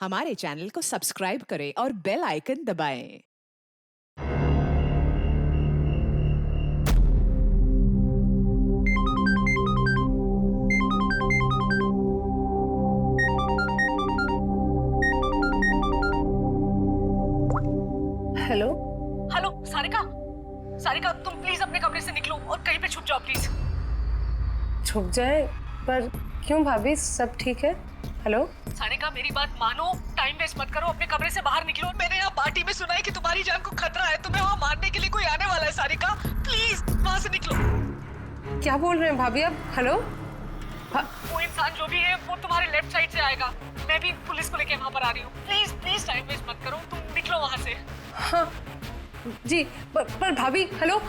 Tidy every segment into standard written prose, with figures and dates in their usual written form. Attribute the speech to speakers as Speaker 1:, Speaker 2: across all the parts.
Speaker 1: हमारे चैनल को सब्सक्राइब करें और बेल आइकन दबाएं।
Speaker 2: हेलो
Speaker 3: हेलो सारिका, सारिका तुम प्लीज अपने कमरे से निकलो और कहीं पे छुप जाओ प्लीज।
Speaker 2: छुप जाए? पर क्यों भाभी, सब ठीक है? हेलो
Speaker 3: सारिका मेरी बात मानो, टाइम वेस्ट मत करो, अपने कमरे से बाहर निकलो। मैंने यहाँ पार्टी में सुना है कि तुम्हारी जान को खतरा है, तुम्हें वहाँ मारने के लिए कोई आने वाला है। सारिका प्लीज वहाँ से निकलो।
Speaker 2: क्या बोल रहे हैं भाभी आप? हेलो
Speaker 3: वो इंसान जो भी है वो तुम्हारे लेफ्ट साइड से आएगा। मैं भी पुलिस को लेके वहाँ पर आ रही हूँ। प्लीज प्लीज टाइम वेस्ट मत करो, तुम निकलो वहाँ से।
Speaker 2: हाँ जी, पर भाभी हेलो।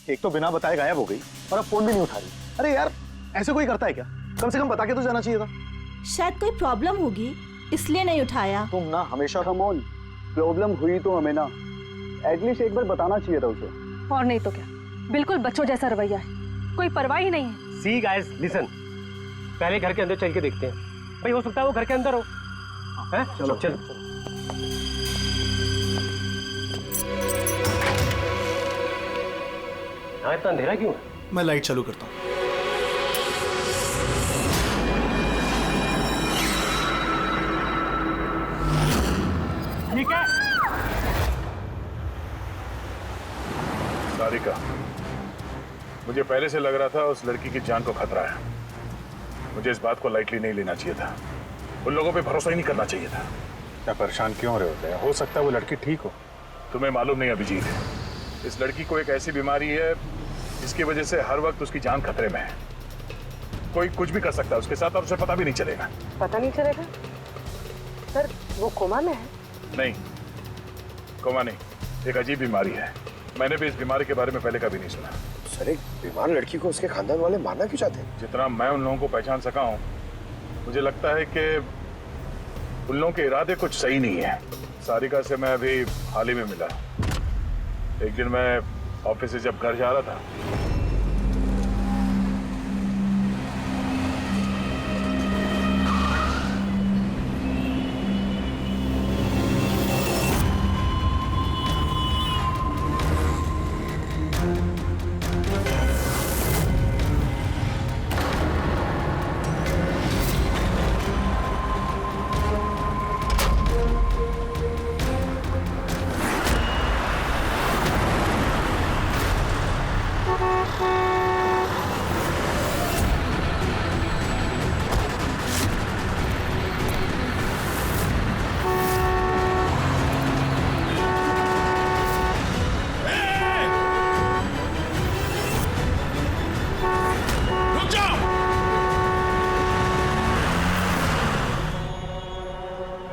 Speaker 4: एक तो बिना बताए गायब हो गई और अब फोन भी नहीं उठा रही। अरे यार, ऐसे कोई करता है क्या? कम से कम बता के तो जाना चाहिए था।
Speaker 5: शायद कोई प्रॉब्लम होगी इसलिए नहीं उठाया।
Speaker 4: तुम ना हमेशा
Speaker 6: कमोन, प्रॉब्लम हुई तो हमें ना एटलीस्ट एक बार बताना चाहिए था उसे।
Speaker 7: और नहीं तो क्या, बिल्कुल बच्चों जैसा रवैया है, कोई परवाह ही नहीं है।
Speaker 8: सी गाइस लिसन, पहले घर के अंदर चल के देखते हैं। भाई हो सकता है वो घर के अंदर हो। हैं? चलो चलो। यहाँ इतना अंधेरा क्यों है?
Speaker 4: मैं लाइट चालू करता हूँ।
Speaker 8: ठीक है।
Speaker 9: सारिका, मुझे पहले से लग रहा था उस लड़की की जान को खतरा है। मुझे इस बात को लाइटली नहीं लेना चाहिए था। उन लोगों पे भरोसा ही नहीं करना चाहिए था।
Speaker 10: क्या परेशान क्यों हो रहे होते हैं? हो सकता है वो लड़की ठीक हो।
Speaker 9: तुम्हें मालूम नहीं अभिजीत, इस लड़की को एक ऐसी बीमारी है जिसकी वजह से हर वक्त उसकी जान खतरे में है। कोई कुछ भी कर सकता है उसके साथ और उसे पता भी नहीं चलेगा।
Speaker 7: पता नहीं चलेगा? सर वो कोमा में है?
Speaker 9: नहीं, कोमा नहीं, एक अजीब बीमारी है। मैंने भी इस बीमारी के बारे में पहले कभी नहीं सुना।
Speaker 6: सर, एक बीमार लड़की को उसके खानदान वाले मारना क्यों चाहते हैं?
Speaker 9: जितना मैं उन लोगों को पहचान सका हूँ, मुझे लगता है कि उन लोगों के इरादे कुछ सही नहीं है। सारिका से मैं अभी हाल ही में मिला। एक दिन मैं ऑफिस से जब घर जा रहा था,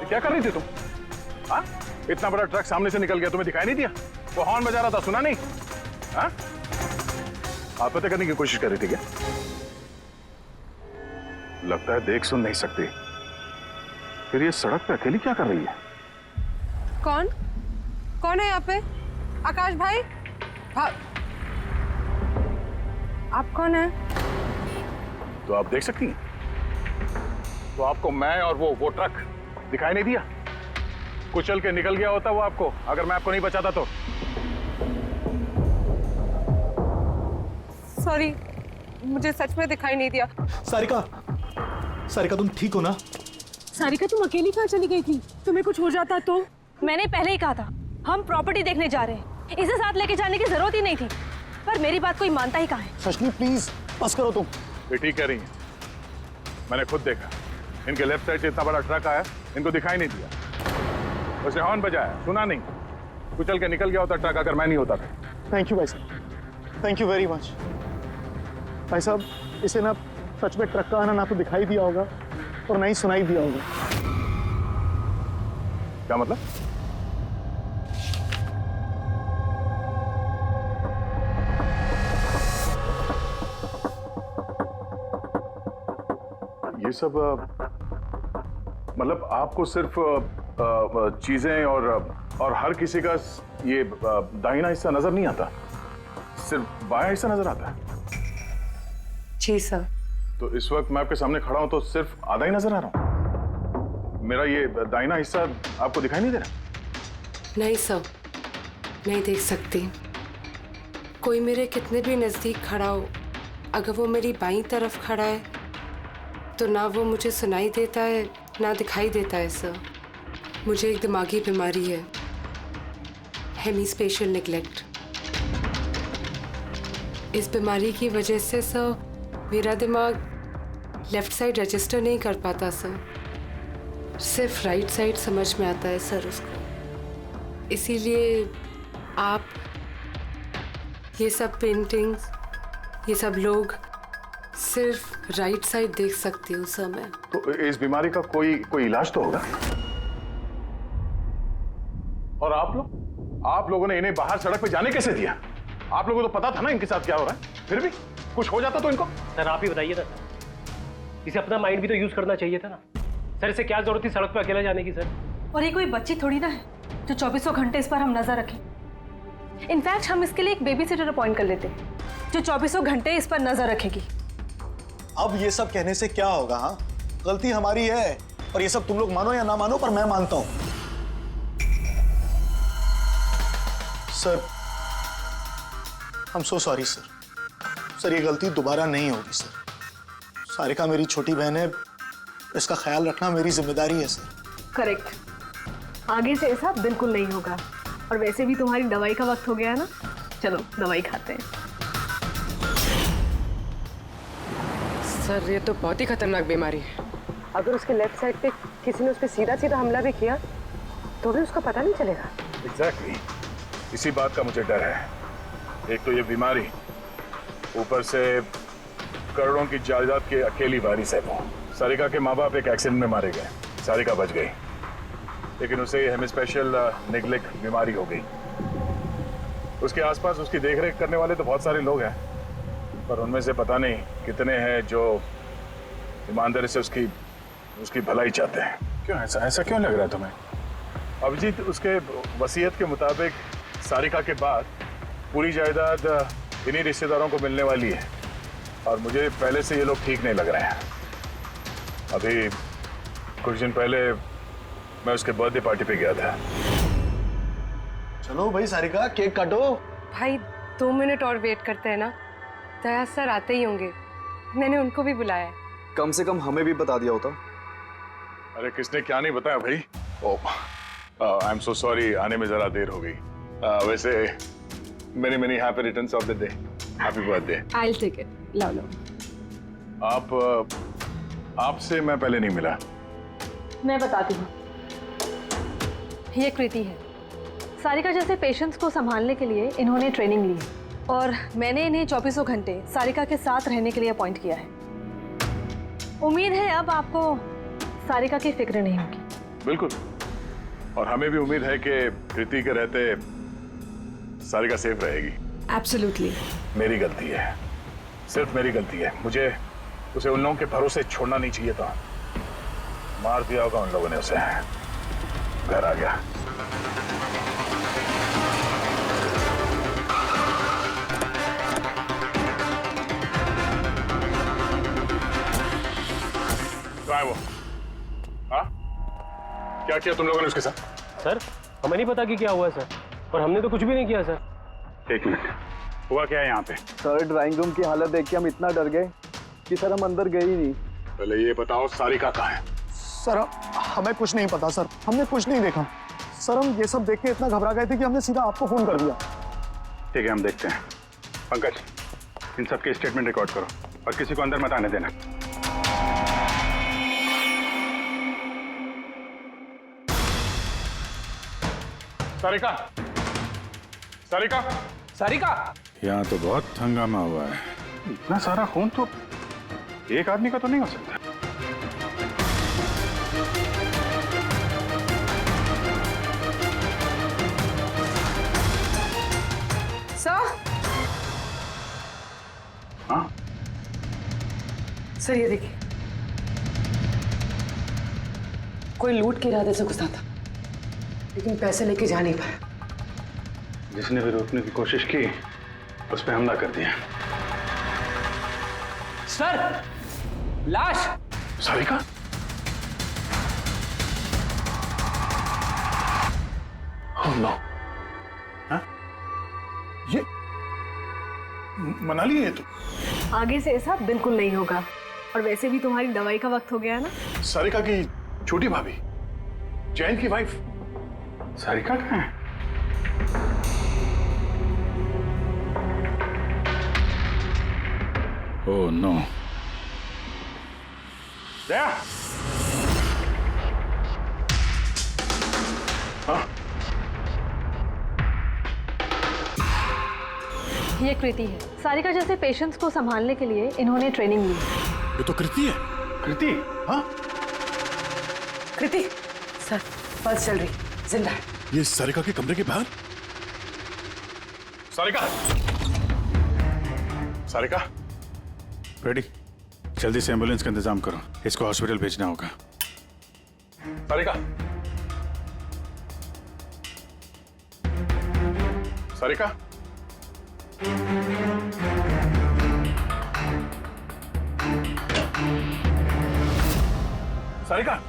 Speaker 9: क्या कर रही थी तुम? हाँ? इतना बड़ा ट्रक सामने से निकल गया, तुम्हें दिखाई नहीं दिया? वो हॉर्न बजा रहा था, सुना नहीं? हाँ? आत्महत्या करने की कोशिश कर रही थी क्या? लगता है देख सुन नहीं सकती। फिर ये सड़क पे अकेली क्या कर रही है?
Speaker 2: कौन कौन है यहाँ पे? आकाश भाई, आप कौन है?
Speaker 9: तो आप देख सकती हैं। तो आपको मैं और वो ट्रक दिखाई नहीं दिया? कुचल के निकल गया होता वो आपको, अगर मैं आपको नहीं बचाता तो।
Speaker 2: सॉरी, मुझे सच में दिखाई नहीं दिया।
Speaker 4: सारिका, सारिका तुम ठीक हो ना?
Speaker 7: सारिका तुम अकेली कहाँ चली गई थी? तुम्हें कुछ हो जाता तो? मैंने पहले ही कहा था हम प्रॉपर्टी देखने जा रहे हैं, इसे साथ लेके जाने की जरूरत ही नहीं थी, पर मेरी बात कोई मानता ही कहाँ है।
Speaker 4: सचनी प्लीज बस करो तुम।
Speaker 9: ये ठीक कह रही हैं। मैंने खुद देखा, इनके लेफ्ट साइड से इतना बड़ा ट्रक आया, इनको दिखाई नहीं दिया। उसने हॉर्न बजाया, सुना नहीं, कुचल के निकल गया होता ट्रक अगर मैं नहीं होता था।
Speaker 4: थैंक यू भाई साहब, थैंक यू वेरी मच। भाई साहब, इसे ना सच में ट्रक का आना ना तो दिखाई दिया होगा और ना ही सुनाई दिया होगा।
Speaker 9: क्या मतलब? ये सब मतलब आपको सिर्फ चीजें और हर किसी का ये दाहिना हिस्सा नजर नहीं आता, सिर्फ बायां हिस्सा नजर आता है।
Speaker 2: जी सर।
Speaker 9: तो इस वक्त मैं आपके सामने खड़ा हूं तो सिर्फ आधा ही नजर आ रहा हूं। मेरा ये दाहिना हिस्सा आपको दिखाई नहीं दे रहा?
Speaker 2: नहीं सर, नहीं देख सकती। कोई मेरे कितने भी नजदीक खड़ा हो, अगर वो मेरी बाईं तरफ खड़ा है तो ना वो मुझे सुनाई देता है ना दिखाई देता है सर। मुझे एक दिमागी बीमारी है, हेमीस्पेशियल नेग्लेक्ट। इस बीमारी की वजह से सर मेरा दिमाग लेफ्ट साइड रजिस्टर नहीं कर पाता सर, सिर्फ राइट साइड समझ में आता है सर उसको। इसीलिए आप ये सब पेंटिंग्स, ये सब लोग सिर्फ राइट साइड देख सकती हूँ सर मैं।
Speaker 9: तो इस बीमारी का कोई इलाज तो होगा? और आप लोगों ने इन्हें बाहर सड़क पे जाने कैसे दिया? आप लोगों को तो पता था ना इनके साथ क्या हो रहा है, फिर भी कुछ हो जाता तो इनको।
Speaker 8: सर आप ही बताइए ना सर, इसे अपना माइंड भी तो यूज करना चाहिए था ना सर। इसे क्या जरूरत थी सड़क पे अकेला जाने की सर?
Speaker 7: और ये कोई बच्ची थोड़ी ना है जो 2400 घंटे इस पर हम नजर रखें। इनफैक्ट हम इसके लिए एक बेबी सिटर अपॉइंट कर लेते जो 2400 घंटे इस पर नजर रखेगी।
Speaker 4: अब ये सब कहने से क्या होगा? हाँ, गलती हमारी है और ये सब तुम लोग मानो या ना मानो पर मैं मानता हूं। Sir I am so sorry sir. Sir ये गलती दोबारा नहीं होगी सर। सारिका मेरी छोटी बहन है, इसका ख्याल रखना मेरी जिम्मेदारी है सर।
Speaker 7: करेक्ट, आगे से ऐसा बिल्कुल नहीं होगा। और वैसे भी तुम्हारी दवाई का वक्त हो गया है ना, चलो दवाई खाते हैं।
Speaker 2: सर ये तो बहुत ही खतरनाक बीमारी है। अगर उसके लेफ्ट साइड पे किसी ने उस पर सीधा सीधा हमला भी किया तो भी उसका पता नहीं चलेगा।
Speaker 9: एग्जैक्टली, इसी बात का मुझे डर है। एक तो ये बीमारी, ऊपर से करोड़ों की जायदाद के अकेली वारिस है वो। सारिका के माँ बाप एक एक्सीडेंट में मारे गए, सारिका बच गई, लेकिन उसे हेमीस्पेशियल नेग्लेक्ट बीमारी हो गई। उसके आसपास उसकी देखरेख करने वाले तो बहुत सारे लोग हैं, पर उनमें से पता नहीं कितने हैं जो ईमानदारी से उसकी भलाई चाहते हैं।
Speaker 10: क्यों ऐसा क्यों लग रहा है तुम्हें?
Speaker 9: अभिजीत, उसके वसीयत के मुताबिक सारिका के बाद पूरी जायदाद इन्हीं रिश्तेदारों को मिलने वाली है, और मुझे पहले से ये लोग ठीक नहीं लग रहे हैं। अभी कुछ दिन पहले मैं उसके बर्थडे पार्टी पे गया था।
Speaker 4: चलो भाई सारिका, केक काटो।
Speaker 2: भाई 2 मिनट और वेट करते हैं ना, दया सर आते ही होंगे। मैंने उनको भी बुलाया।
Speaker 6: कम से कम हमें भी बता दिया होता।
Speaker 9: अरे किसने क्या नहीं बताया भाई। ओह, आई एम सो सॉरी, आने में जरा देर हो गई। वैसे many happy returns of the day, happy birthday.
Speaker 7: I will take it. लो
Speaker 9: आपसे मैं पहले नहीं मिला।
Speaker 7: मैं बताती हूँ, ये कृति है। सारिका जैसे पेशेंट्स को संभालने के लिए इन्होंने ट्रेनिंग ली है, और मैंने इन्हें 2400 घंटे सारिका के साथ रहने के लिए अपॉइंट किया है। उम्मीद है अब आपको सारिका की फिक्र नहीं होगी।
Speaker 9: बिल्कुल, और हमें भी उम्मीद है कि कृति के रहते सारिका सेफ रहेगी।
Speaker 2: एब्सोल्युटली।
Speaker 9: मेरी गलती है, सिर्फ मेरी गलती है। मुझे उसे उन लोगों के भरोसे छोड़ना नहीं चाहिए था। मार दिया होगा उन लोगों ने उसे। घर आ गया। कहाँ है वो? हाँ, क्या किया तुम लोगों ने उसके साथ?
Speaker 8: सर हमें नहीं पता कि क्या हुआ सर, और हमने तो कुछ भी नहीं किया सर।
Speaker 10: एक मिनट, हुआ क्या है यहाँ पे?
Speaker 6: सर ड्राइंग रूम की हालत देख के हम इतना डर गए कि सर हम अंदर गए ही नहीं।
Speaker 9: पहले ये बताओ सारिका कहाँ है?
Speaker 4: सर हमें कुछ नहीं पता सर, हमने कुछ नहीं देखा। सर हम ये सब देख के इतना घबरा गए थे कि हमने सीधा आपको फोन कर दिया।
Speaker 10: ठीक है, हम देखते हैं। पंकज, इन सब के स्टेटमेंट रिकॉर्ड करो और किसी को अंदर मत आने देना। सारिका, सारिका,
Speaker 8: सारिका,
Speaker 10: यहाँ तो बहुत हंगामा हुआ है। इतना सारा खून तो एक आदमी का तो नहीं हो सकता।
Speaker 3: सर,
Speaker 10: हाँ,
Speaker 3: सर ये देखिए, कोई लूट के इरादे से घुसा था लेकिन पैसे लेके जा नहीं पाया।
Speaker 10: जिसने भी रोकने की कोशिश की उस पर हमला कर दिया।
Speaker 8: सर, लाश।
Speaker 10: सारिका, ओह नो, हाँ? ये मनाली है तो?
Speaker 7: आगे से ऐसा बिल्कुल नहीं होगा। और वैसे भी तुम्हारी दवाई का वक्त हो गया है ना।
Speaker 10: सारिका की छोटी भाभी, जैन की वाइफ। सारिका कहाँ है? Oh no. दया, हाँ?
Speaker 7: ये कृति है। सारिका जैसे पेशेंट्स को संभालने के लिए इन्होंने ट्रेनिंग ली।
Speaker 10: ये तो कृति है। कृति? हाँ?
Speaker 3: कृति, सर पल्स चल रही, जिंदा है।
Speaker 10: ये सारिका के कमरे के बाहर? सारिका, सारिका, रेडी? जल्दी से एम्बुलेंस का इंतजाम करो, इसको हॉस्पिटल भेजना होगा। सारिका, सारिका, सारिका,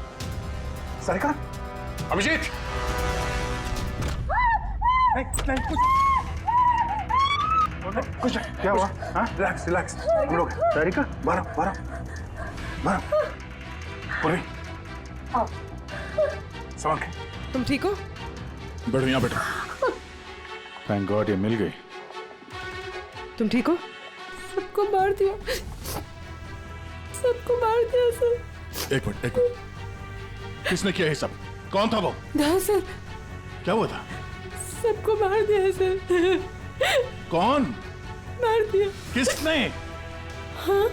Speaker 10: सारिका, अभिजीत, नहीं कुछ नहीं, क्या हुआ? हाँ, रिलैक्स रिलैक्स, हम लोग। सारिका, बारो बारो बारो, पूर्वी, संभाल के।
Speaker 3: तुम ठीक हो?
Speaker 10: बैठो यहाँ बैठो। थैंक गॉड ये मिल गई।
Speaker 3: तुम ठीक हो? सबको मार दिया, सबको मार दिया सर।
Speaker 10: एक मिनट, किसने किया ये सब? कौन था वो?
Speaker 3: हाँ सर,
Speaker 10: क्या हुआ था?
Speaker 3: सबको मार दिया सर।
Speaker 10: कौन
Speaker 3: मार दिया?
Speaker 10: किसने?
Speaker 3: हाँ,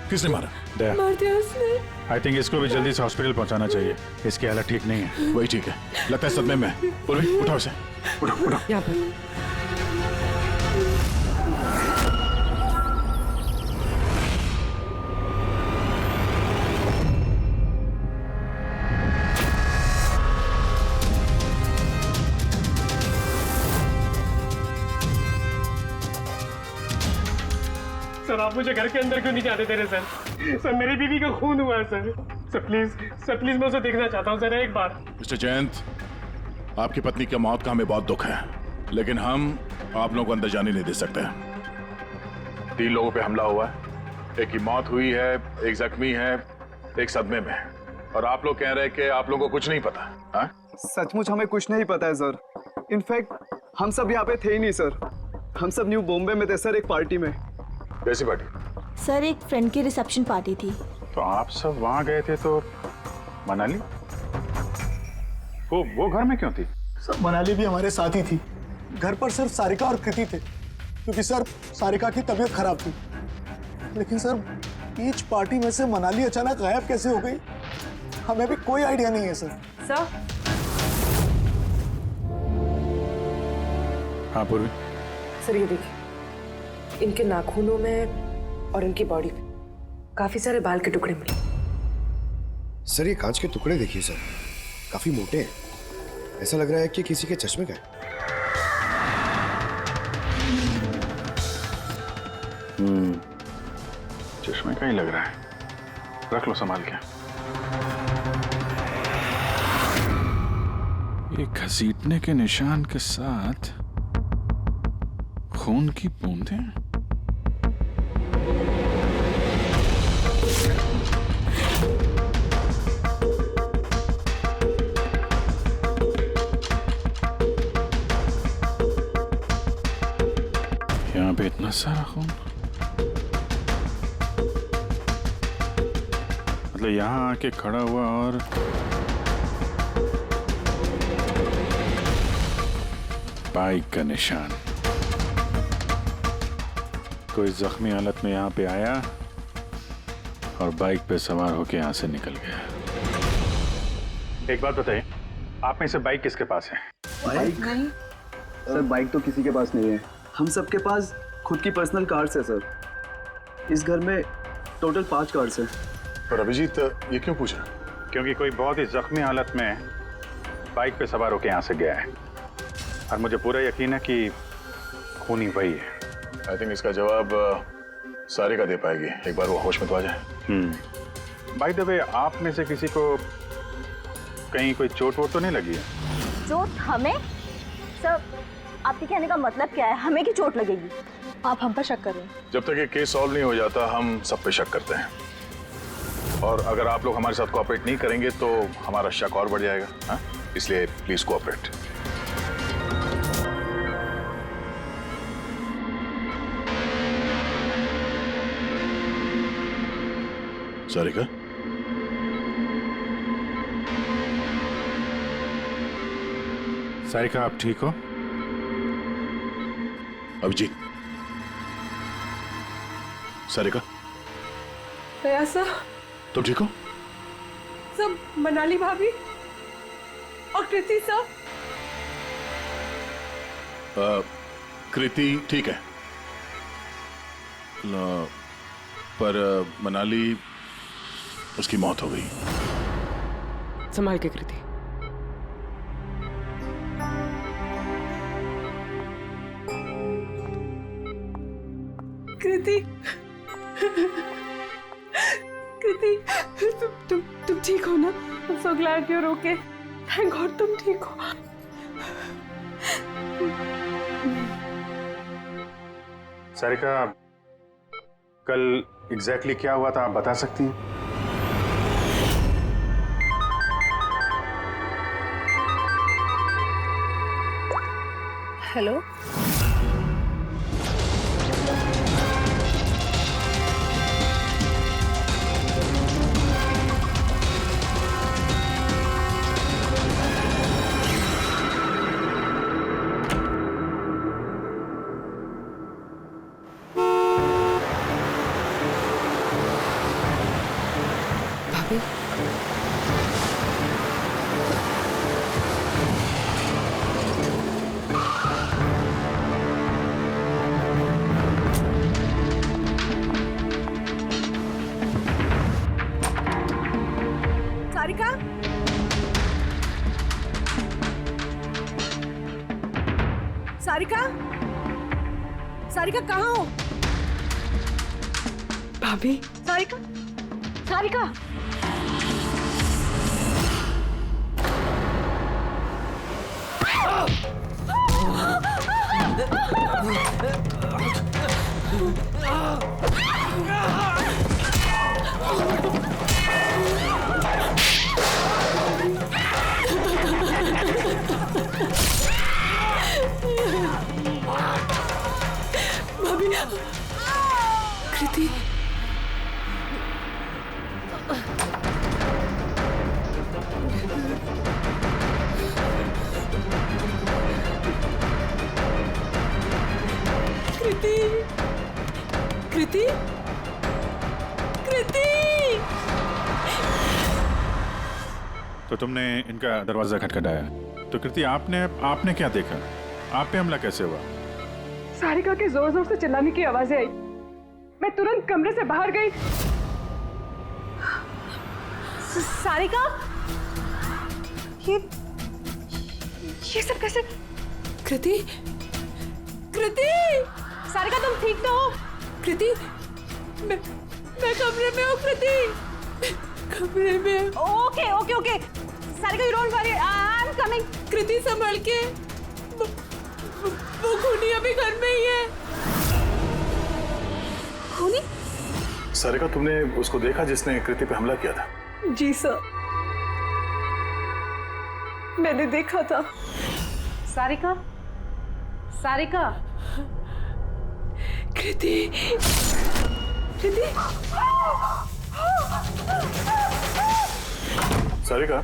Speaker 10: किसने मारा?
Speaker 3: मार दिया उसने।
Speaker 10: आई थिंक इसको भी जल्दी से हॉस्पिटल पहुंचाना चाहिए, इसकी हालत ठीक नहीं है। वही ठीक है, लगता है सदमे में है। पूर्वी, उठाओ इसे, उठाओ उठाओ।
Speaker 3: यहाँ पर
Speaker 8: सर, आप मुझे घर के अंदर क्यों नहीं जाने दे रहे सर? सर, मेरी बीवी का खून हुआ है सर। सर प्लीज मैं उसे देखना चाहता हूँ सर, एक बार।
Speaker 10: मिस्टर जयंत, आपकी पत्नी की मौत का हमें बहुत दुख है, लेकिन हम आप लोगों को अंदर जाने नहीं दे सकते। 3 लोगों पे हमला हुआ है, एक की मौत हुई है, एक जख्मी है, एक सदमे में, और आप लोग कह रहे हैं कि आप लोगों को कुछ नहीं पता। हाँ?
Speaker 6: सचमुच हमें कुछ नहीं पता है सर। इनफैक्ट हम सब यहाँ पे थे ही नहीं सर। हम सब न्यू बॉम्बे में थे सर, एक पार्टी में।
Speaker 10: कैसी पार्टी?
Speaker 5: सर एक फ्रेंड की रिसेप्शन पार्टी थी।
Speaker 10: तो आप सब वहां गए थे तो मनाली वो घर में क्यों थी?
Speaker 4: सर मनाली भी हमारे साथ ही थी। घर पर सिर्फ सारिका और कृति थे, क्योंकि सर सारिका की तबीयत खराब थी। लेकिन सर बीच पार्टी में से मनाली अचानक गायब कैसे हो गई, हमें भी कोई आइडिया नहीं है सर।
Speaker 3: सर,
Speaker 10: हाँ पूर्वी।
Speaker 3: सर ये देखिए, इनके नाखूनों में और इनकी बॉडी पे काफी सारे बाल के टुकड़े मिले।
Speaker 11: सर ये कांच के टुकड़े देखिए सर, काफी मोटे हैं। ऐसा लग रहा है कि किसी के चश्मे का है।
Speaker 10: चश्मे का ही लग रहा है, रख लो संभाल के। ये घसीटने के निशान के साथ खून की बूंदें। पे इतना सारा खून, मतलब यहाँ आके खड़ा हुआ और बाइक का निशान। कोई जख्मी हालत में यहाँ पे आया और बाइक पे सवार होके यहाँ से निकल गया।
Speaker 9: एक बात बताइए, आप में से बाइक किसके पास है?
Speaker 6: बाइक नहीं सर, बाइक तो किसी के पास नहीं है। हम सबके पास खुद की पर्सनल कार्स है सर। इस घर में टोटल 5 कार्स हैं।
Speaker 9: पर अभिजीत ये क्यों पूछा? क्योंकि कोई बहुत ही जख्मी हालत में बाइक पे सवार होकर यहाँ से गया है और मुझे पूरा यकीन है कि खूनी वही है। आई थिंक इसका जवाब सारिका दे पाएगी, एक बार वो होश में तो आ जाए। बाय द वे, आप में से किसी को कहीं कोई चोट वोट तो नहीं लगी है?
Speaker 5: चोट हमें? सर, आपके कहने का मतलब क्या है? हमें की चोट लगेगी?
Speaker 7: आप हम पर शक कर रहे हैं?
Speaker 9: जब तक ये केस सॉल्व नहीं हो जाता हम सब पे शक करते हैं, और अगर आप लोग हमारे साथ कोऑपरेट नहीं करेंगे तो हमारा शक और बढ़ जाएगा। हाँ, इसलिए प्लीज कोऑपरेट।
Speaker 10: सारिका,
Speaker 9: सारिका आप ठीक हो?
Speaker 10: अभिजीत, सारिका
Speaker 2: प्रयासा,
Speaker 10: तुम ठीक हो?
Speaker 2: सब मनाली भाभी और कृति सब।
Speaker 10: कृति ठीक है, पर मनाली, उसकी मौत हो गई।
Speaker 2: संभाल के कृति। कृति, कृति, तुम ठीक हो ना? I'm so glad you're okay. Thank God तुम ठीक हो।
Speaker 9: सारिका, कल एग्जैक्टली क्या हुआ था आप बता सकती हैं?
Speaker 7: हेलो,
Speaker 2: भाभी,
Speaker 5: सारिका, सारिका, सारिका कहाँ हो?
Speaker 2: भाभी,
Speaker 5: सारिका, सारिका,
Speaker 2: भाभी, कृति, कृति, कृति, कृति।
Speaker 10: तो तुमने इनका दरवाजा खटखटाया, तो कृति आपने क्या देखा? आप पे हमला कैसे हुआ?
Speaker 7: सारिका के जोर जोर से चिल्लाने की आवाजें आई। मैं तुरंत कमरे से बाहर गई।
Speaker 5: सारिका,
Speaker 7: ये सब कैसे?
Speaker 2: कृति, कृति,
Speaker 5: सारिका तुम ठीक तो हो?
Speaker 2: कृति, मैं कमरे में हूँ। कृति, कमरे में।
Speaker 5: Okay okay okay, Sarika you don't worry, I am coming.
Speaker 2: Kriti संभल के, वो खूनी अभी घर में ही है।
Speaker 5: खूनी?
Speaker 9: सारिका, तुमने उसको देखा जिसने कृति पे हमला किया था?
Speaker 7: जी सर, मैंने देखा था।
Speaker 5: सारिका, सारिका,
Speaker 2: कृति, कृति,
Speaker 10: सारिका,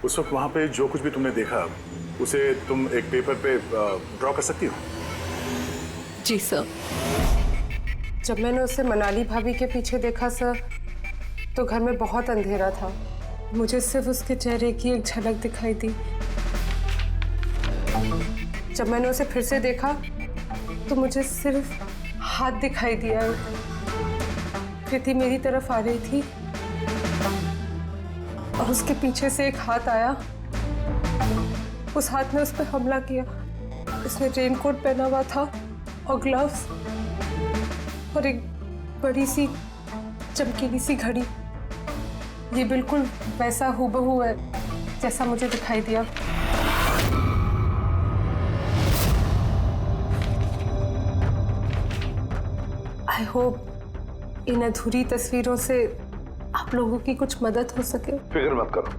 Speaker 10: उस वक्त वहां पे जो कुछ भी तुमने देखा उसे तुम एक पेपर पे ड्रॉ कर सकती हो?
Speaker 2: जी सर। जब मैंने उसे मनाली भाभी के पीछे देखा सर, तो घर में बहुत अंधेरा था। मुझे सिर्फ उसके चेहरे की एक झलक दिखाई दी। जब मैंने उसे फिर से देखा तो मुझे सिर्फ हाथ दिखाई दिया। कृति मेरी तरफ आ रही थी और उसके पीछे से एक हाथ आया। उस हाथ ने उस पर हमला किया। उसने रेनकोट पहना हुआ था और ग्लव्स और एक बड़ी सी चमकीली सी घड़ी। ये बिल्कुल वैसा हूबहू है जैसा मुझे दिखाई दिया। आई होप इन अधूरी तस्वीरों से आप लोगों की कुछ मदद हो सके।
Speaker 9: फिक्र मत करो,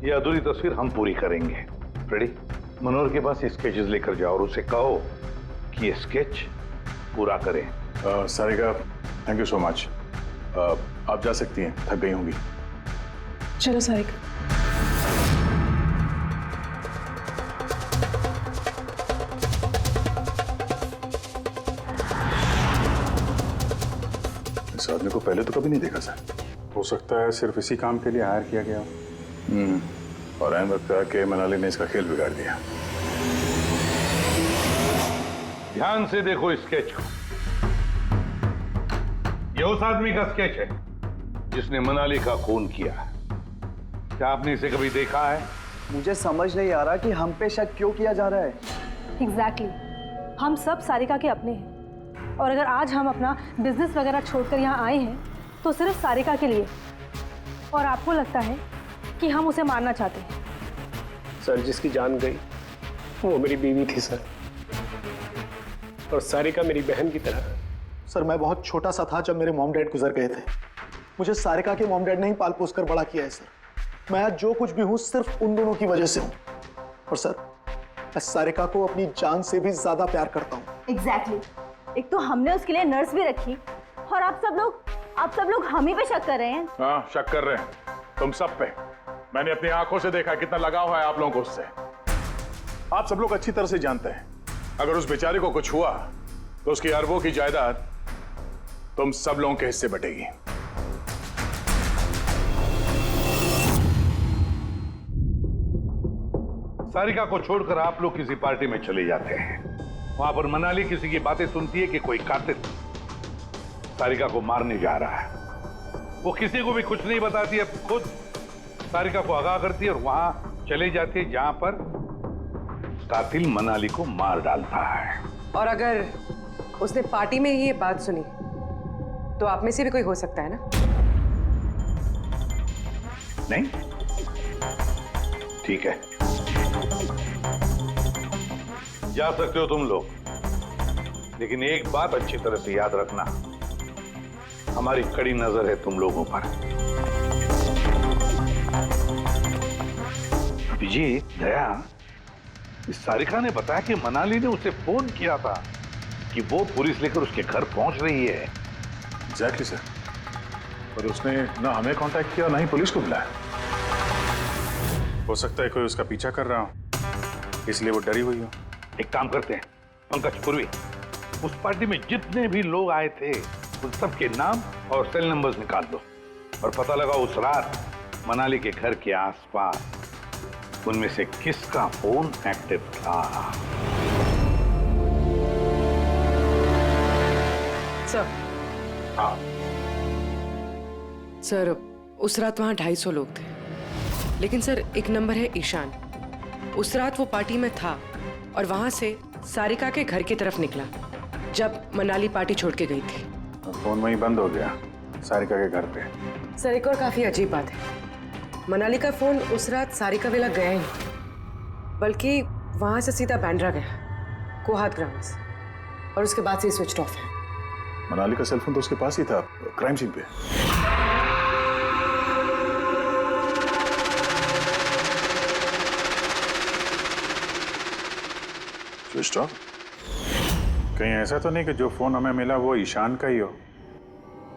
Speaker 9: ये अधूरी तस्वीर हम पूरी करेंगे। रेडी? मनोहर के पास स्केचेस लेकर जाओ और उसे कहो कि ये स्केच पूरा करें।
Speaker 10: Sarika, thank you so much. आप जा सकती हैं, थक गई होंगी।
Speaker 7: चलो सारिका।
Speaker 10: इस आदमी को पहले तो कभी नहीं देखा सर।
Speaker 12: हो सकता है सिर्फ इसी काम के लिए हायर किया गया।
Speaker 10: और ऐन वक्त आके मनाली ने इसका खेल बिगाड़ दिया।
Speaker 9: ध्यान से देखो स्केच को। ये उस आदमी का स्केच है जिसने मनाली का खून किया। क्या आपने इसे कभी देखा है?
Speaker 6: मुझे समझ नहीं आ रहा कि हम पे शक क्यों किया जा रहा है।
Speaker 7: एग्जैक्टली, हम सब सारिका के अपने हैं और अगर आज हम अपना बिजनेस वगैरह छोड़कर यहाँ आए हैं तो सिर्फ सारिका के लिए। और आपको लगता है कि हम उसे मारना चाहते हैं?
Speaker 8: सर, जिसकी जान गई वो मेरी बीवी थी सर, और सारिका मेरी बहन की तरह।
Speaker 4: सर, मैं बहुत छोटा सा था जब मेरे मॉम डैड गुजर गए थे। मुझे सारिका के मॉम डैड ने ही पाल पोस कर बड़ा किया है सर। मैं आज जो कुछ भी हूं सिर्फ उन दोनों की वजह से हूं। और सर, मैं सारिका को अपनी जान से भी ज्यादा प्यार करता हूं।
Speaker 5: एग्जैक्टली। एक तो हमने उसके लिए नर्स भी रखी और आप सब लोग हम ही पे शक कर रहे हैं।
Speaker 10: हाँ, शक कर रहे हैं तुम सब पे। मैंने अपनी आंखों से देखा कितना लगाव है आप लोगों को उससे। आप सब लोग अच्छी तरह से जानते हैं अगर उस बेचारे को कुछ हुआ तो उसकी अरबों की जायदाद तुम सब लोगों के हिस्से बटेगी।
Speaker 9: सारिका को छोड़कर आप लोग किसी पार्टी में चले जाते हैं। वहां पर मनाली किसी की बातें सुनती है कि कोई कातिल सारिका को मारने जा रहा है। वो किसी को भी कुछ नहीं बताती है, खुद सारिका को आगाह करती है और वहां चले जाती है जहां पर कातिल मनाली को मार डालता है।
Speaker 2: और अगर उसने पार्टी में ही ये बात सुनी तो आप में से भी कोई हो सकता है ना?
Speaker 9: नहीं? ठीक है, जा सकते हो तुम लोग, लेकिन एक बात अच्छी तरह से याद रखना, हमारी कड़ी नजर है तुम लोगों पर। अभिजीत, दया, इस सारिका ने बताया कि मनाली ने उसे फोन किया था कि वो पुलिस लेकर उसके घर पहुंच रही है।
Speaker 10: एग्जैक्टली सर, पर उसने ना हमें कांटेक्ट किया ना ही पुलिस को बुलाया।
Speaker 12: हो सकता है कोई उसका पीछा कर रहा हो, इसलिए वो डरी हुई हो।
Speaker 9: एक काम करते हैं पंकज, पूर्वी, उस पार्टी में जितने भी लोग आए थे उन सबके नाम और सेल नंबर्स निकाल दो और पता लगा उस रात मनाली के घर के आसपास उनमें से किसका फोन एक्टिव था।
Speaker 2: सर,
Speaker 9: हाँ
Speaker 2: सर, उस रात वहां 250 लोग थे, लेकिन सर एक नंबर है ईशान। उस रात वो पार्टी में था और वहां से सारिका के घर की तरफ निकला जब मनाली पार्टी छोड़ के गई थी।
Speaker 12: फोन वहीं बंद हो गया सारिका के घर पे।
Speaker 2: सर, एक और काफी अजीब बात है, मनाली का फोन उस रात सारिका विला गया ही नहीं, बल्कि वहां से सीधा बांद्रा गया, कोहात ग्राउंड्स, और उसके बाद से स्विच ऑफ है।
Speaker 10: मनाली का सेलफोन तो उसके पास ही था क्राइम सीन पे। Switch off?
Speaker 12: कहीं ऐसा तो नहीं कि जो फोन हमें मिला वो ईशान का ही हो,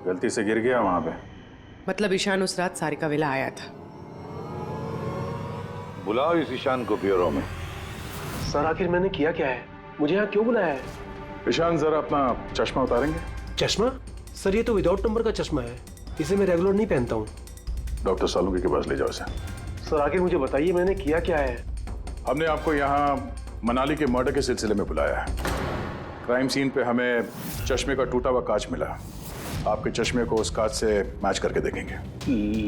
Speaker 12: गलती से गिर गया वहां पे?
Speaker 3: मतलब ईशान उस रात सारिका विला आया था।
Speaker 9: बुलाओ इस ईशान को ब्यूरो में।
Speaker 8: सर आखिर मैंने किया क्या है? मुझे यहाँ क्यों बुलाया है?
Speaker 12: ईशान जरा अपना चश्मा उतारेंगे?
Speaker 8: चश्मा? सर ये तो विदाउट नंबर का चश्मा है, इसे मैं रेगुलर नहीं पहनता हूँ।
Speaker 12: डॉक्टर सालुंके के पास ले जाओ इसे।
Speaker 8: सर आखिर मुझे बताइए मैंने किया क्या है?
Speaker 12: हमने आपको यहाँ मनाली के मर्डर के सिलसिले में बुलाया है। क्राइम सीन पे हमें चश्मे का टूटा हुआ कांच मिला। आपके चश्मे को उस कांच से मैच करके देखेंगे।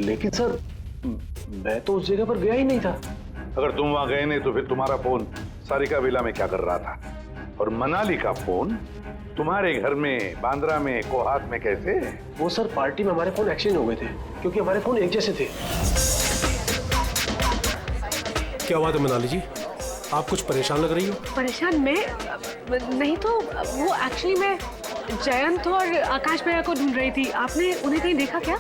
Speaker 8: लेकिन सर मैं तो उस जगह पर गया ही नहीं था।
Speaker 9: अगर तुम वहां गए नहीं तो फिर तुम्हारा फोन सारिका विला में क्या कर रहा था? और मनाली का फोन तुम्हारे घर में, बांद्रा में, कोहात में कैसे?
Speaker 8: वो सर पार्टी में हमारे फोन एक्सचेंज हो गए थे, क्योंकि हमारे फोन एक जैसे थे। क्या बात है मनाली जी, आप कुछ परेशान लग रही हो?
Speaker 7: परेशान मैं नहीं तो वो एक्चुअली मैं जयंत और आकाश भैया को ढूंढ रही थी। आपने उन्हें कहीं देखा क्या?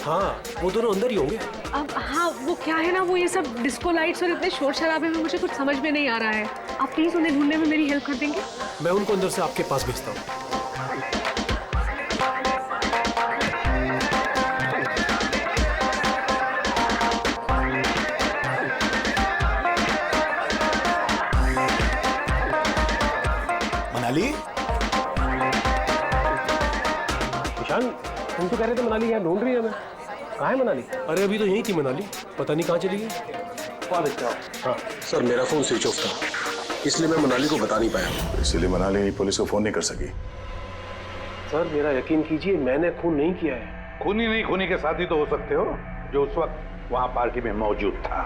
Speaker 8: हाँ वो दोनों अंदर ही होंगे।
Speaker 7: अब हाँ वो क्या है ना, वो ये सब डिस्को लाइट्स और इतने शोर शराबे में मुझे कुछ समझ में नहीं आ रहा है। आप प्लीज उन्हें ढूंढने में मेरी हेल्प कर देंगे?
Speaker 8: मैं उनको अंदर से आपके पास भेजता हूँ।
Speaker 11: मनाली,
Speaker 8: ईशान तुम तो कह रहे थे मनाली यहाँ ढूंढ रही है हमें। कहाँ है मनाली? अरे अभी तो यहीं थी मनाली, पता नहीं कहाँ चली गई।
Speaker 13: हाँ सर, मेरा फोन स्विच ऑफ था, इसलिए मैं मनाली को बता नहीं पाया।
Speaker 12: इसीलिए मनाली पुलिस को फोन नहीं कर सकी।
Speaker 8: सर मेरा यकीन कीजिए, मैंने खून नहीं किया है।
Speaker 9: खूनी नहीं, खूनी के साथी तो हो सकते हो जो उस वक्त वहां पार्टी में मौजूद था।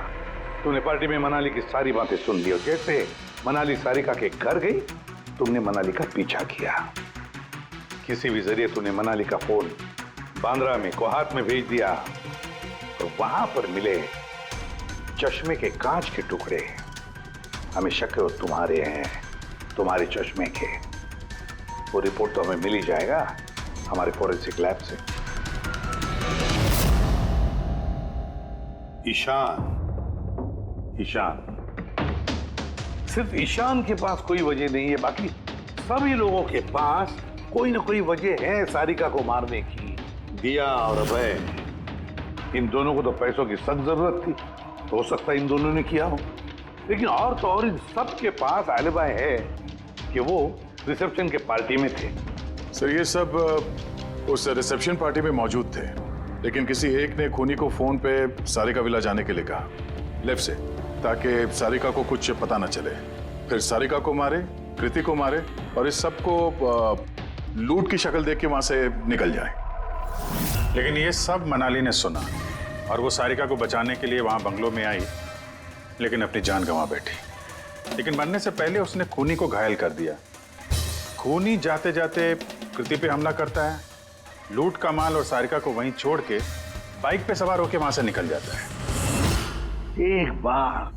Speaker 9: तुमने पार्टी में मनाली की सारी बातें सुन ली, और जैसे मनाली सारिका के घर गई तुमने मनाली का पीछा किया। किसी भी जरिए तुमने मनाली का फोन बांद्रा में, कोहात में भेज दिया, और वहां पर मिले चश्मे के कांच के टुकड़े हमें शक है वो तुम्हारे हैं, तुम्हारे चश्मे के। वो रिपोर्ट तो हमें मिल ही जाएगा हमारे फोरेंसिक लैब से। ईशान, सिर्फ ईशान के पास कोई वजह नहीं है, बाकी सभी लोगों के पास कोई ना कोई वजह है सारिका को मारने की। दिया और अभय, इन दोनों को तो पैसों की सख्त जरूरत थी, तो हो सकता है इन दोनों ने किया हो। लेकिन और तो और इन सब के पास एलिबाई है कि वो रिसेप्शन के पार्टी में थे।
Speaker 12: सर ये सब उस रिसेप्शन पार्टी में मौजूद थे, लेकिन किसी एक ने खूनी को फोन पे सारिका विला जाने के लिए कहा, लेफ्ट से, ताकि सारिका को कुछ पता न चले। फिर सारिका को मारे, कृति को मारे, और इस सब को लूट की शक्ल देख के वहां से निकल जाए। लेकिन ये सब मनाली ने सुना, और वो सारिका को बचाने के लिए वहां बंगलों में आई, लेकिन अपनी जान गंवा बैठी। लेकिन मरने से पहले उसने खूनी को घायल कर दिया। खूनी जाते जाते कृति पे हमला करता है, लूट का माल और सारिका को वहीं छोड़ के बाइक पे सवार होकर वहां से निकल जाता है।
Speaker 9: एक बार,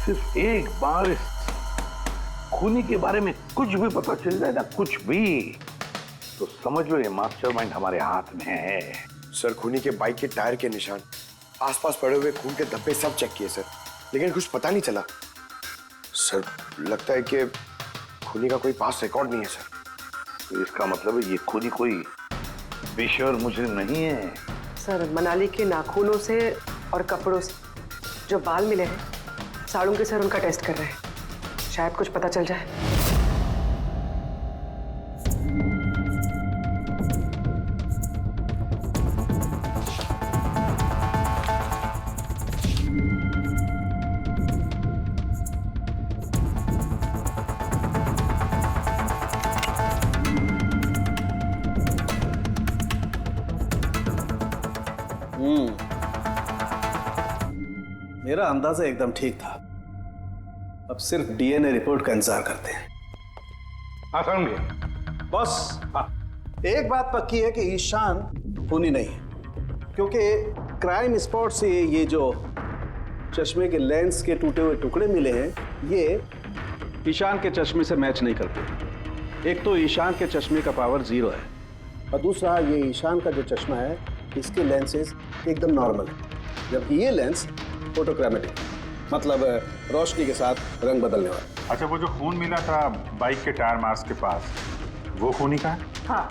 Speaker 9: सिर्फ एक बार इस खूनी के बारे में कुछ भी पता चल जाए ना, कुछ भी, तो समझ लो ये मास्टरमाइंड हमारे हाथ में है।
Speaker 11: सर खूनी के बाइक के टायर के निशान, आसपास पड़े हुए खून के धब्बे सब चेक किए सर, लेकिन कुछ पता नहीं चला। सर लगता है कि खूनी का कोई पास रिकॉर्ड नहीं है सर।
Speaker 9: तो इसका मतलब है ये खूनी कोई बेशर्म मुजरिम नहीं है।
Speaker 2: सर मनाली के नाखूनों से और कपड़ों से जो बाल मिले हैं, साड़ों सर उनका टेस्ट कर रहे हैं, शायद कुछ पता चल जाए।
Speaker 13: मेरा अंदाजा एकदम ठीक था। अब सिर्फ डीएनए रिपोर्ट का इंतजार करते हैं।
Speaker 14: बॉस, एक बात पक्की है कि ईशान खूनी नहीं है, क्योंकि क्राइम स्पॉट से ये जो चश्मे के लेंस के टूटे हुए टुकड़े मिले हैं, ये ईशान के चश्मे से मैच नहीं करते। एक तो ईशान के चश्मे का पावर 0 है, और दूसरा ये ईशान का जो चश्मा है, इसके लेंसेज एकदम नॉर्मल है, जबकि ये लेंस फोटोक्रोमेटिक। मतलब रोशनी के साथ रंग बदलने वाला।
Speaker 10: अच्छा, वो जो खून मिला था बाइक के टायर मार्क्स के पास, वो खूनी का है?
Speaker 3: हाँ,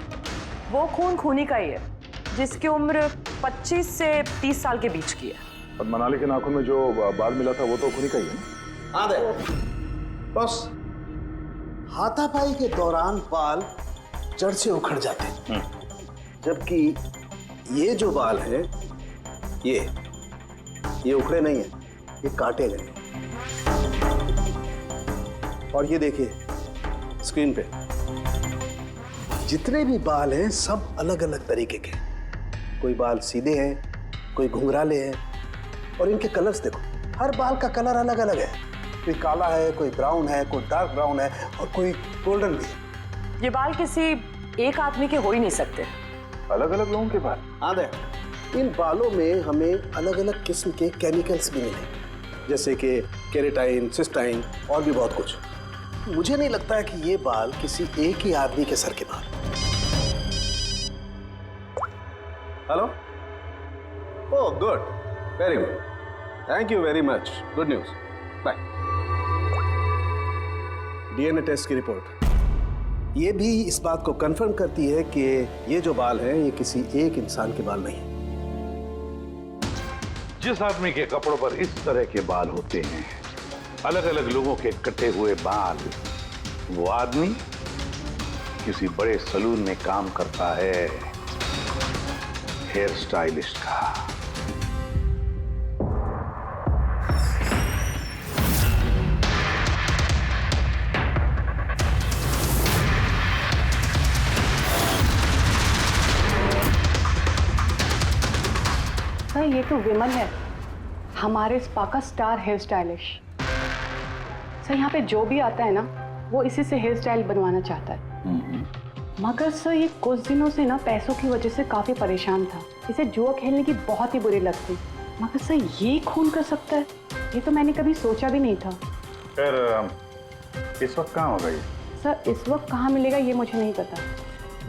Speaker 3: वो खून खूनी का ही है, जिसकी उम्र 25 से 30 साल के बीच की है।
Speaker 12: और मनाली के नाखून में जो बाल मिला था वो तो खूनी का ही है ना?
Speaker 14: हाँ दे बस, हाथापाई के दौरान बाल जड़ से उखड़ जाते हैं, जबकि ये जो बाल हैं ये उखड़े नहीं है, ये काटे गए। और ये देखिए स्क्रीन पे जितने भी बाल हैं सब अलग अलग तरीके के। कोई बाल सीधे हैं, कोई घुंघराले हैं, और इनके कलर्स देखो, हर बाल का कलर अलग अलग है। कोई काला है, कोई ब्राउन है, कोई डार्क ब्राउन है, और कोई गोल्डन भी है।
Speaker 3: ये बाल किसी एक आदमी के हो ही नहीं सकते।
Speaker 12: अलग अलग लोगों के बाल?
Speaker 14: हाँ दे, इन बालों में हमें अलग अलग किस्म के केमिकल्स भी मिले, जैसे कि केराटिन, सिस्टाइन और भी बहुत कुछ। मुझे नहीं लगता है कि ये बाल किसी एक ही आदमी के सर के बाल। Hello? Oh good, very good, thank you very much, good news, bye. DNA test की रिपोर्ट ये भी इस बात को कंफर्म करती है कि ये जो बाल हैं ये किसी एक इंसान के बाल नहीं है।
Speaker 9: जिस आदमी के कपड़ों पर इस तरह के बाल होते हैं, अलग अलग लोगों के कटे हुए बाल, वो आदमी किसी बड़े सलून में काम करता है, हेयर स्टाइलिस्ट का।
Speaker 15: सर ये तो विमल है, हमारे स्पा का स्टार हेयर स्टाइलिस्ट। सर यहाँ पे जो भी आता है ना वो इसी से हेयर स्टाइल बनवाना चाहता है। मगर सर ये कुछ दिनों से ना पैसों की वजह से काफी परेशान था। इसे जुआ खेलने की बहुत ही बुरी लत थी। मगर सर ये खून कर सकता है, ये तो मैंने कभी सोचा भी नहीं था।
Speaker 12: फिर इस वक्त कहाँ होगा ये?
Speaker 15: सर इस वक्त कहाँ मिलेगा ये मुझे नहीं पता,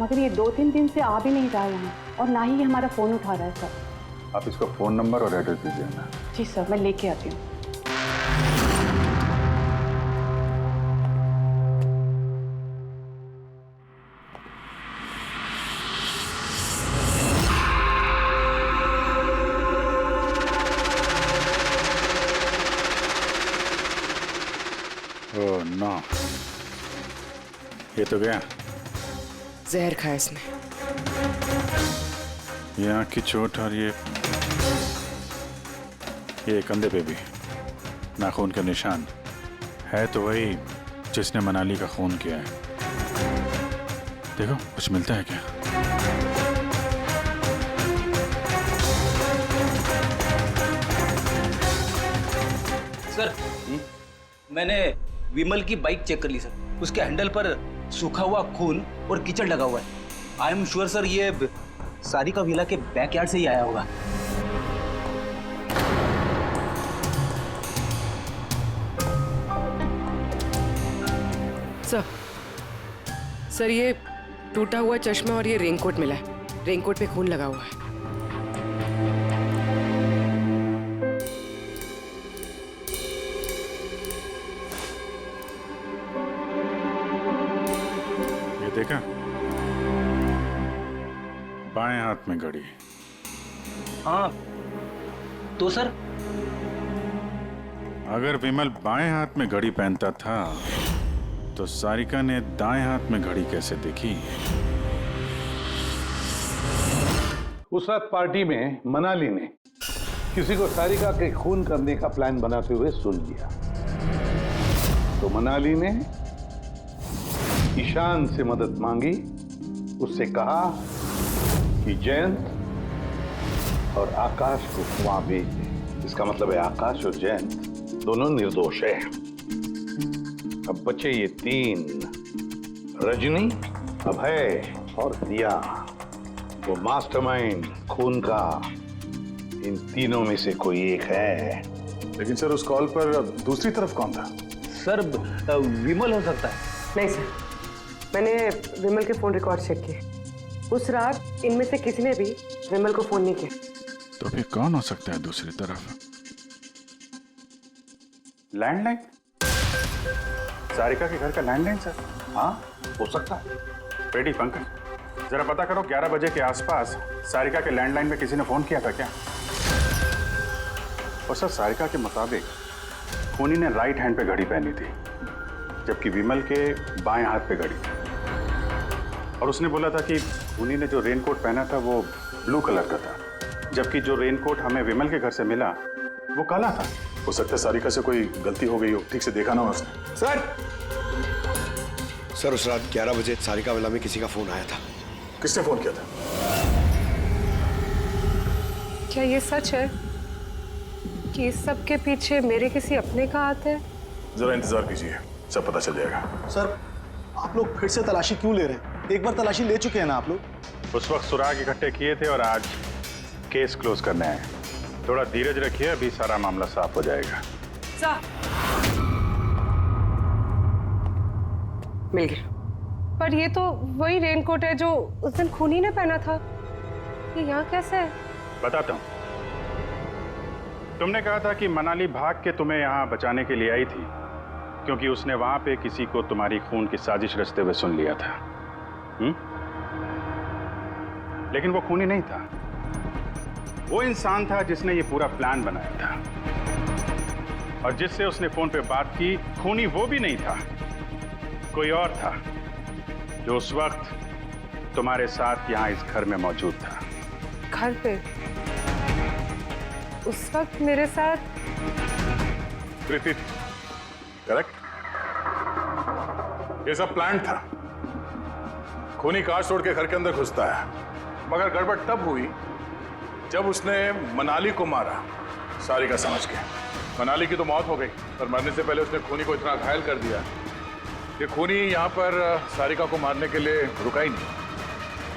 Speaker 15: मगर ये 2-3 दिन से आ भी नहीं रहा यहाँ, और ना ही ये हमारा फोन उठा रहा है। सर
Speaker 12: आप इसका फोन नंबर और एड्रेस दीजिए ना।
Speaker 15: जी सर, मैं लेके आती हूँ।
Speaker 10: ओह नो, ये तो गया।
Speaker 3: जहर खाया इसने।
Speaker 10: ये आँख की चोट और ये कंधे पे भी नाखून का निशान है, तो वही जिसने मनाली का खून किया है। देखो कुछ मिलता है क्या?
Speaker 16: सर मैंने विमल की बाइक चेक कर ली सर, उसके हैंडल पर सूखा हुआ खून और कीचड़ लगा हुआ है। आई एम श्योर सर ये सारिका विला के बैकयार्ड से ही आया होगा।
Speaker 3: सर ये टूटा हुआ चश्मा और ये रेनकोट मिला है। रेनकोट पे खून लगा हुआ है।
Speaker 10: ये देखा, बाएं हाथ में घड़ी।
Speaker 16: हाँ तो सर
Speaker 10: अगर विमल बाएं हाथ में घड़ी पहनता था तो सारिका ने दाएं हाथ में घड़ी कैसे देखी?
Speaker 9: उस रात पार्टी में मनाली ने किसी को सारिका के खून करने का प्लान बनाते हुए सुन लिया, तो मनाली ने ईशान से मदद मांगी। उससे कहा कि जयंत और आकाश को वहां भेज दे। इसका मतलब है आकाश और जयंत दोनों निर्दोष है। अब बचे ये 3, रजनी, अभय और दिया। वो मास्टरमाइंड खून का इन तीनों में से कोई एक है।
Speaker 12: लेकिन सर उस कॉल पर दूसरी तरफ कौन था?
Speaker 16: सर विमल हो सकता है।
Speaker 3: नहीं सर, मैंने विमल के फोन रिकॉर्ड चेक किए। उस रात इनमें से किसी ने भी विमल को फोन नहीं किया।
Speaker 10: तो फिर कौन हो सकता है दूसरी तरफ?
Speaker 12: लैंडलाइन? सारिका के घर का लैंडलाइन सर? हाँ, हो सकता है। रेडी पंकज, जरा पता करो 11 बजे के आसपास सारिका के लैंडलाइन में किसी ने फोन किया था क्या? और सर, सारिका के मुताबिक खूनी ने राइट हैंड पे घड़ी पहनी थी, जबकि विमल के बाएं हाथ पे घड़ी थी। और उसने बोला था कि खूनी ने जो रेनकोट पहना था वो ब्लू कलर का था, जबकि जो रेनकोट हमें विमल के घर से मिला वो काला था।
Speaker 10: हो सकता है सारिका से कोई गलती हो गई हो, ठीक से देखा ना हो उसने।
Speaker 11: सर उस रात 11 बजे सारिका विला में किसी का फोन आया था।
Speaker 10: किसने फोन किया था?
Speaker 2: क्या ये सच है कि इस सब के पीछे मेरे किसी अपने का हाथ है?
Speaker 10: जरा इंतजार कीजिए, सब पता चल जाएगा।
Speaker 4: सर, आप लोग फिर से तलाशी क्यों ले रहे हैं? एक बार तलाशी ले चुके हैं ना आप लोग।
Speaker 12: उस वक्त सुराग इकट्ठे किए थे और आज केस क्लोज करने आए। थोड़ा धीरज रखिए, अभी सारा मामला साफ हो जाएगा।
Speaker 2: मिल गया। पर ये तो वही रेनकोट है जो उस दिन खूनी ने पहना था। ये यहाँ कैसे है?
Speaker 12: बताता हूँ। तुमने कहा था कि मनाली भाग के तुम्हें यहाँ बचाने के लिए आई थी, क्योंकि उसने वहां पे किसी को तुम्हारी खून की साजिश रचते हुए सुन लिया था। लेकिन वो खूनी नहीं था। वो इंसान था जिसने ये पूरा प्लान बनाया था, और जिससे उसने फोन पे बात की, खूनी वो भी नहीं था, कोई और था जो उस वक्त तुम्हारे साथ यहाँ इस घर में मौजूद था।
Speaker 2: घर पे? उस वक्त मेरे साथ?
Speaker 10: कृति, करेक्ट। ये सब प्लान था। खूनी कार तोड़ के घर के अंदर घुसता है, मगर गड़बड़ तब हुई जब उसने मनाली को मारा, सारिका समझ के। मनाली की तो मौत हो गई, पर मरने से पहले उसने खूनी को इतना घायल कर दिया कि खूनी यहाँ पर सारिका को मारने के लिए रुका ही नहीं,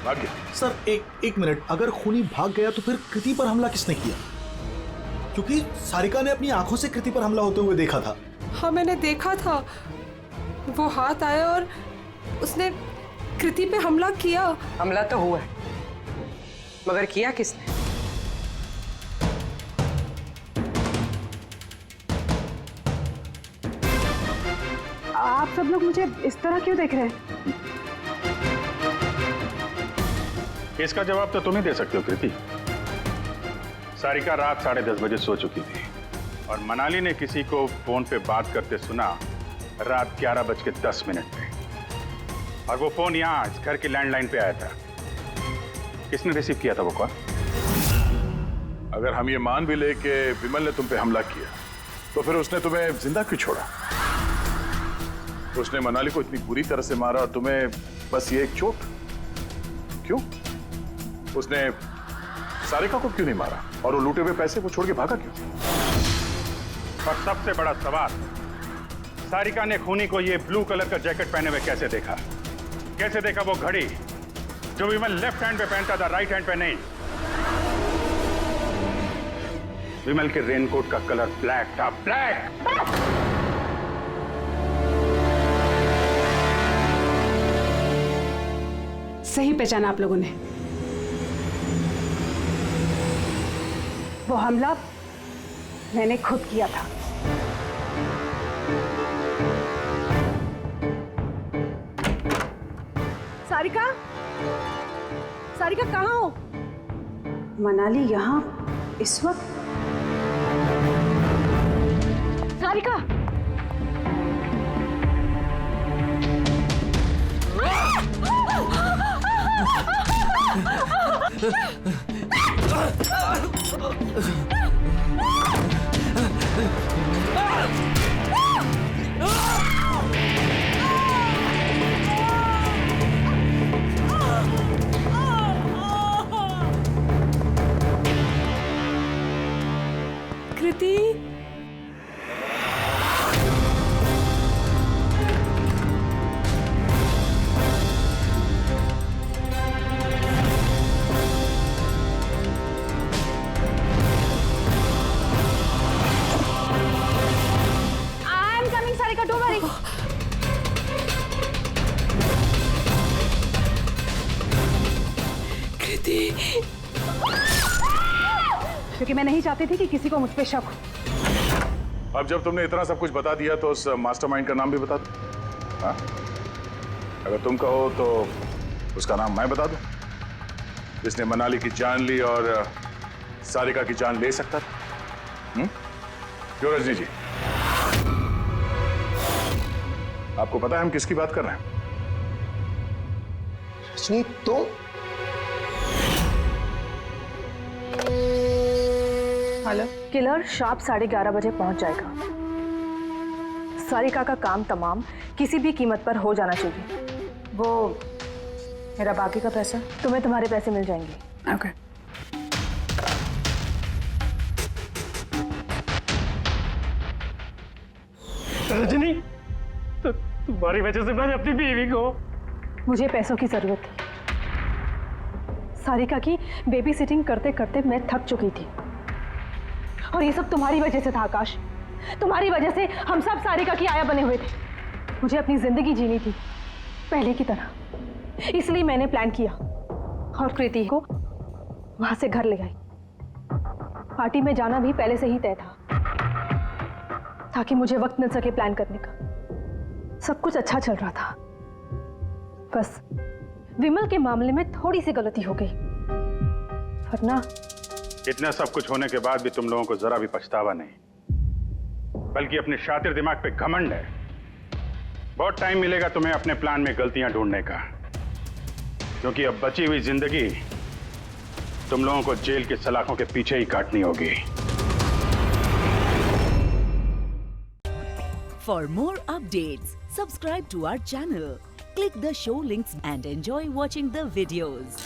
Speaker 10: भाग गया।
Speaker 4: सर एक मिनट, अगर खूनी भाग गया तो फिर कृति पर हमला किसने किया? क्योंकि सारिका ने अपनी आंखों से कृति पर हमला होते हुए देखा था।
Speaker 2: हाँ, मैंने देखा था। वो हाथ आया और उसने कृति पे हमला किया।
Speaker 3: हमला तो हुआ है, मगर किया किसने?
Speaker 15: आप सब लोग मुझे इस तरह क्यों देख रहे हैं?
Speaker 12: इसका जवाब तो तुम ही दे सकते हो कृति। सारिका रात 10:30 बजे सो चुकी थी, और मनाली ने किसी को फोन पे बात करते सुना रात 11:10 पे, और वो फोन यहाँ इस घर की लैंडलाइन पे आया था। किसने रिसीव किया था वो कॉल?
Speaker 10: अगर हम ये मान भी ले कि विमल ने तुम पे हमला किया, तो फिर उसने तुम्हें जिंदा क्यों छोड़ा? उसने मनाली को इतनी बुरी तरह से मारा और तुम्हें बस ये एक चोट? क्यों? उसने सारिका को क्यों नहीं मारा, और वो लूटे हुए पैसे को छोड़ के भागा क्यों?
Speaker 12: और सबसे बड़ा सवाल, सारिका ने खूनी को ये ब्लू कलर का जैकेट पहने हुए कैसे देखा? कैसे देखा वो घड़ी जो विमल लेफ्ट हैंड पे पहनता था, राइट हैंड पे नहीं? विमल के रेनकोट का कलर ब्लैक था, ब्लैक।
Speaker 15: सही पहचाना आप लोगों ने। वो हमला मैंने खुद किया था।
Speaker 7: सारिका, सारिका कहाँ हो?
Speaker 15: मनाली यहाँ इस वक्त?
Speaker 7: सारिका,
Speaker 2: कृति,
Speaker 15: क्योंकि मैं नहीं चाहती थी कि किसी को मुझ पे शक हो।
Speaker 10: अब जब तुमने इतना सब कुछ बता दिया तो उस मास्टरमाइंड का नाम भी बता दो। हाँ? अगर तुम कहो तो उसका नाम मैं बता दूं, जिसने मनाली की जान ली और सारिका की जान ले सकता था। क्यों रजनी जी, आपको पता है हम किसकी बात कर रहे हैं?
Speaker 4: रजनी तो
Speaker 7: हेलो, किलर शार्प 11:30 बजे पहुंच जाएगा। सारिका का काम तमाम किसी भी कीमत पर हो जाना चाहिए। वो मेरा बाकी का पैसा, तुम्हें तुम्हारे पैसे मिल जाएंगे।
Speaker 15: ओके।
Speaker 8: रजनी, तो तुम्हारी वजह से मैंने अपनी बीवी को।
Speaker 7: मुझे पैसों की जरूरत थी। सारिका की बेबी सिटिंग करते करते मैं थक चुकी थी, और ये सब तुम्हारी वजह से था आकाश। तुम्हारी वजह से हम सब सारिका की आया बने हुए थे। मुझे अपनी जिंदगी जीनी थी पहले की तरह, इसलिए मैंने प्लान किया और कृति को वहां से घर ले आई। पार्टी में जाना भी पहले से ही तय था, ताकि मुझे वक्त मिल सके प्लान करने का। सब कुछ अच्छा चल रहा था, बस विमल के मामले में थोड़ी सी गलती हो गई, वरना
Speaker 17: इतना सब कुछ होने के बाद भी तुम लोगों को जरा भी पछतावा नहीं, बल्कि अपने शातिर दिमाग पे घमंड है। बहुत टाइम मिलेगा तुम्हें अपने प्लान में गलतियां ढूंढने का, क्योंकि अब बची हुई जिंदगी तुम लोगों को जेल के सलाखों के पीछे ही काटनी होगी।
Speaker 18: For more updates, subscribe to our channel, click the show links and enjoy watching the videos.